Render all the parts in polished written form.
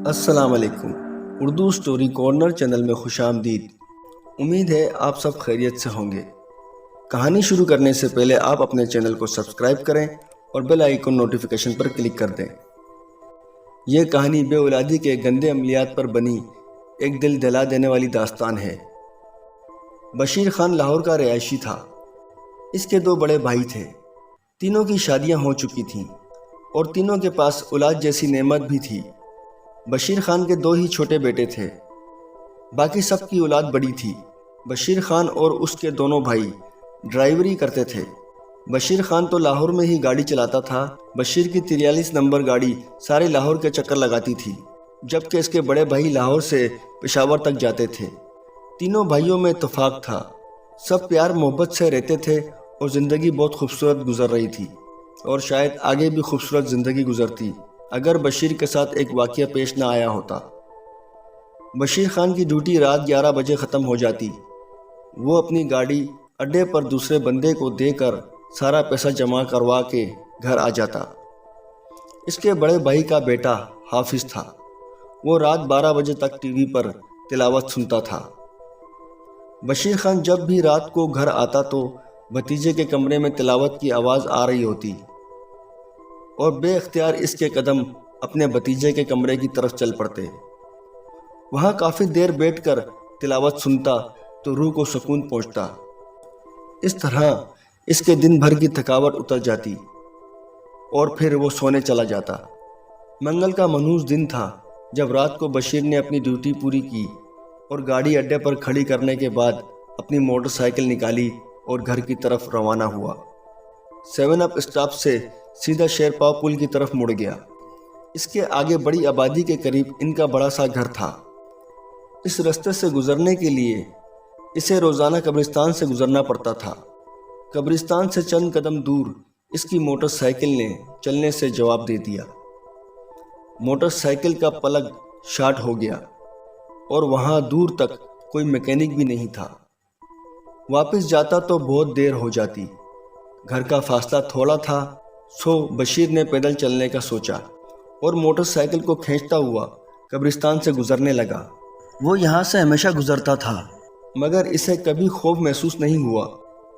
السلام علیکم۔ Urdu story corner channel میں خوش آمدید۔ امید ہے آپ سب خیریت سے ہوں گے۔ کہانی شروع کرنے سے پہلے آپ اپنے چینل کو سبسکرائب کریں اور بیل آئیکن نوٹیفیکیشن پر کلک کر دیں۔ یہ کہانی بے اولادی کے گندے عملیات پر بنی ایک دل دہلا دینے والی داستان ہے۔ بشیر خان لاہور کا رہائشی تھا۔ اس کے 2 بڑے بھائی تھے۔ تینوں کی شادیاں ہو چکی تھیں اور تینوں کے پاس اولاد جیسی نعمت بھی تھی۔ بشیر خان کے 2 ہی چھوٹے بیٹے تھے، باقی سب کی اولاد بڑی تھی۔ بشیر خان اور اس کے دونوں بھائی ڈرائیوری کرتے تھے۔ بشیر خان تو لاہور میں ہی گاڑی چلاتا تھا۔ بشیر کی 43 نمبر گاڑی سارے لاہور کے چکر لگاتی تھی، جبکہ اس کے بڑے بھائی لاہور سے پشاور تک جاتے تھے۔ تینوں بھائیوں میں اتفاق تھا، سب پیار محبت سے رہتے تھے اور زندگی بہت خوبصورت گزر رہی تھی، اور شاید آگے بھی خوبصورت زندگی گزرتی اگر بشیر کے ساتھ ایک واقعہ پیش نہ آیا ہوتا۔ بشیر خان کی ڈیوٹی رات 11 بجے ختم ہو جاتی۔ وہ اپنی گاڑی اڈے پر دوسرے بندے کو دے کر سارا پیسہ جمع کروا کے گھر آ جاتا۔ اس کے بڑے بھائی کا بیٹا حافظ تھا۔ وہ رات 12 بجے تک ٹی وی پر تلاوت سنتا تھا۔ بشیر خان جب بھی رات کو گھر آتا تو بھتیجے کے کمرے میں تلاوت کی آواز آ رہی ہوتی اور بے اختیار اس کے قدم اپنے بھتیجے کے کمرے کی طرف چل پڑتے۔ وہاں کافی دیر بیٹھ کر تلاوت سنتا تو روح کو سکون پہنچتا۔ اس طرح اس کے دن بھر کی تھکاوٹ اتر جاتی اور پھر وہ سونے چلا جاتا۔ منگل کا منحوس دن تھا جب رات کو بشیر نے اپنی ڈیوٹی پوری کی اور گاڑی اڈے پر کھڑی کرنے کے بعد اپنی موٹر سائیکل نکالی اور گھر کی طرف روانہ ہوا۔ 7 اپ اسٹاپ سے سیدھا شیرپاؤ پل کی طرف مڑ گیا۔ اس کے آگے بڑی آبادی کے قریب ان کا بڑا سا گھر تھا۔ اس رستے سے گزرنے کے لیے اسے روزانہ قبرستان سے گزرنا پڑتا تھا۔ قبرستان سے چند قدم دور اس کی موٹر سائیکل نے چلنے سے جواب دے دیا۔ موٹر سائیکل کا پلگ شارٹ ہو گیا اور وہاں دور تک کوئی میکینک بھی نہیں تھا۔ واپس جاتا تو بہت دیر ہو جاتی۔ گھر کا فاصلہ تھوڑا تھا، سو بشیر نے پیدل چلنے کا سوچا اور موٹر سائیکل کو کھینچتا ہوا قبرستان سے گزرنے لگا۔ وہ یہاں سے ہمیشہ گزرتا تھا مگر اسے کبھی خوف محسوس نہیں ہوا۔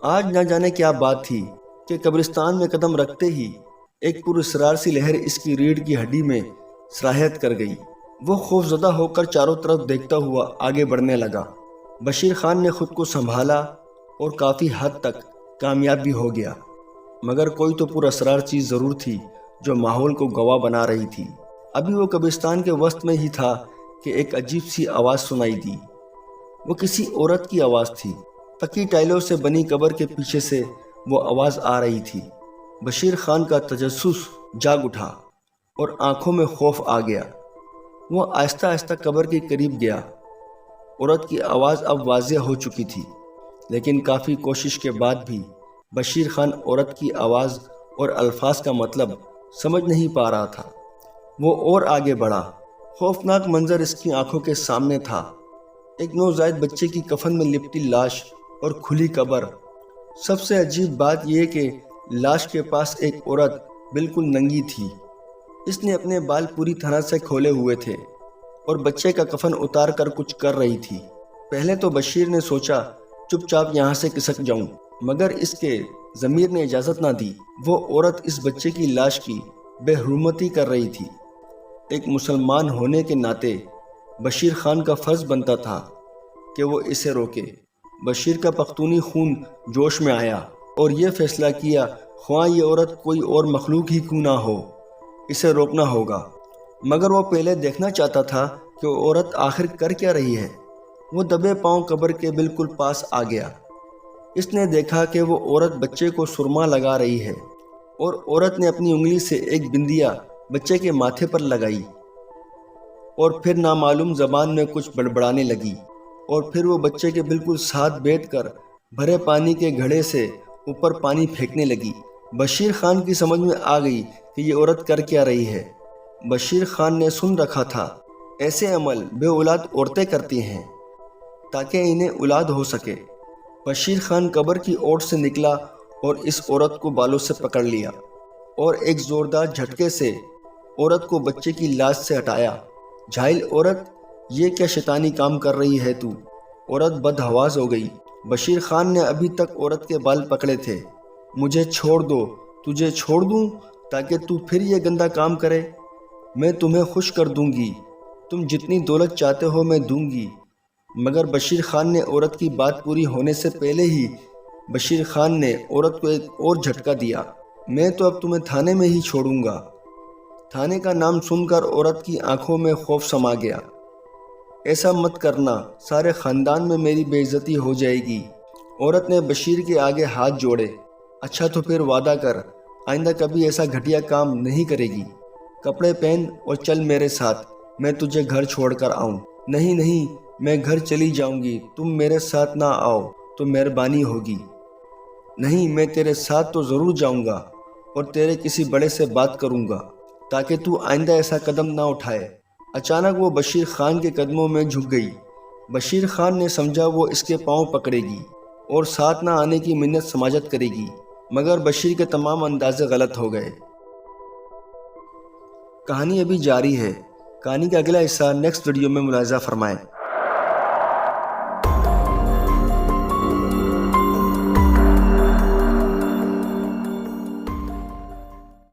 آج نہ جانے کیا بات تھی کہ قبرستان میں قدم رکھتے ہی ایک پراسرار سی لہر اس کی ریڑھ کی ہڈی میں سرایت کر گئی۔ وہ خوف زدہ ہو کر چاروں طرف دیکھتا ہوا آگے بڑھنے لگا۔ بشیر خان نے خود کو سنبھالا اور کافی حد تک کامیاب بھی ہو گیا، مگر کوئی تو پراسرار چیز ضرور تھی جو ماحول کو گواہ بنا رہی تھی۔ ابھی وہ قبرستان کے وسط میں ہی تھا کہ ایک عجیب سی آواز سنائی دی۔ وہ کسی عورت کی آواز تھی۔ پکی ٹائلوں سے بنی قبر کے پیچھے سے وہ آواز آ رہی تھی۔ بشیر خان کا تجسس جاگ اٹھا اور آنکھوں میں خوف آ گیا۔ وہ آہستہ آہستہ قبر کے قریب گیا۔ عورت کی آواز اب واضح ہو چکی تھی، لیکن کافی کوشش کے بعد بھی بشیر خان عورت کی آواز اور الفاظ کا مطلب سمجھ نہیں پا رہا تھا۔ وہ اور آگے بڑھا۔ خوفناک منظر اس کی آنکھوں کے سامنے تھا۔ ایک نوزائیدہ بچے کی کفن میں لپٹی لاش اور کھلی قبر۔ سب سے عجیب بات یہ کہ لاش کے پاس ایک عورت بالکل ننگی تھی۔ اس نے اپنے بال پوری طرح سے کھولے ہوئے تھے اور بچے کا کفن اتار کر کچھ کر رہی تھی۔ پہلے تو بشیر نے سوچا چپ چاپ یہاں سے کھسک جاؤں، مگر اس کے ضمیر نے اجازت نہ دی۔ وہ عورت اس بچے کی لاش کی بے حرمتی کر رہی تھی۔ ایک مسلمان ہونے کے ناطے بشیر خان کا فرض بنتا تھا کہ وہ اسے روکے۔ بشیر کا پختونی خون جوش میں آیا اور یہ فیصلہ کیا خواہ یہ عورت کوئی اور مخلوق ہی کیوں نہ ہو، اسے روکنا ہوگا۔ مگر وہ پہلے دیکھنا چاہتا تھا کہ وہ عورت آخر کر کیا رہی ہے۔ وہ دبے پاؤں قبر کے بالکل پاس آ گیا۔ اس نے دیکھا کہ وہ عورت بچے کو سرما لگا رہی ہے اور عورت نے اپنی انگلی سے ایک بندیا بچے کے ماتھے پر لگائی اور پھر نامعلوم زبان میں کچھ بڑبڑانے لگی، اور پھر وہ بچے کے بالکل ساتھ بیٹھ کر بھرے پانی کے گھڑے سے اوپر پانی پھینکنے لگی۔ بشیر خان کی سمجھ میں آ گئی کہ یہ عورت کر کیا رہی ہے۔ بشیر خان نے سن رکھا تھا ایسے عمل بے اولاد عورتیں کرتی ہیں تاکہ انہیں اولاد ہو سکے۔ بشیر خان قبر کی اوٹ سے نکلا اور اس عورت کو بالوں سے پکڑ لیا اور ایک زوردار جھٹکے سے عورت کو بچے کی لاش سے ہٹایا۔ جاہل عورت، یہ کیا شیطانی کام کر رہی ہے تو؟ عورت بدحواس ہو گئی۔ بشیر خان نے ابھی تک عورت کے بال پکڑے تھے۔ مجھے چھوڑ دو، تجھے چھوڑ دوں تاکہ تو پھر یہ گندا کام کرے؟ میں تمہیں خوش کر دوں گی، تم جتنی دولت چاہتے ہو میں دوں گی۔ مگر بشیر خان نے عورت کی بات پوری ہونے سے پہلے ہی بشیر خان نے عورت کو ایک اور جھٹکا دیا۔ میں تو اب تمہیں تھانے میں ہی چھوڑوں گا۔ تھانے کا نام سن کر عورت کی آنکھوں میں خوف سما گیا۔ ایسا مت کرنا، سارے خاندان میں میری بے عزتی ہو جائے گی۔ عورت نے بشیر کے آگے ہاتھ جوڑے۔ اچھا تو پھر وعدہ کر، آئندہ کبھی ایسا گھٹیا کام نہیں کرے گی۔ کپڑے پہن اور چل میرے ساتھ، میں تجھے گھر چھوڑ کر آؤں۔ نہیں نہیں، میں گھر چلی جاؤں گی، تم میرے ساتھ نہ آؤ تو مہربانی ہوگی۔ نہیں، میں تیرے ساتھ تو ضرور جاؤں گا اور تیرے کسی بڑے سے بات کروں گا تاکہ تو آئندہ ایسا قدم نہ اٹھائے۔ اچانک وہ بشیر خان کے قدموں میں جھک گئی۔ بشیر خان نے سمجھا وہ اس کے پاؤں پکڑے گی اور ساتھ نہ آنے کی منت سماجت کرے گی، مگر بشیر کے تمام اندازے غلط ہو گئے۔ کہانی ابھی جاری ہے۔ کہانی کا اگلا حصہ نیکسٹ ویڈیو میں ملاحظہ فرمائیں۔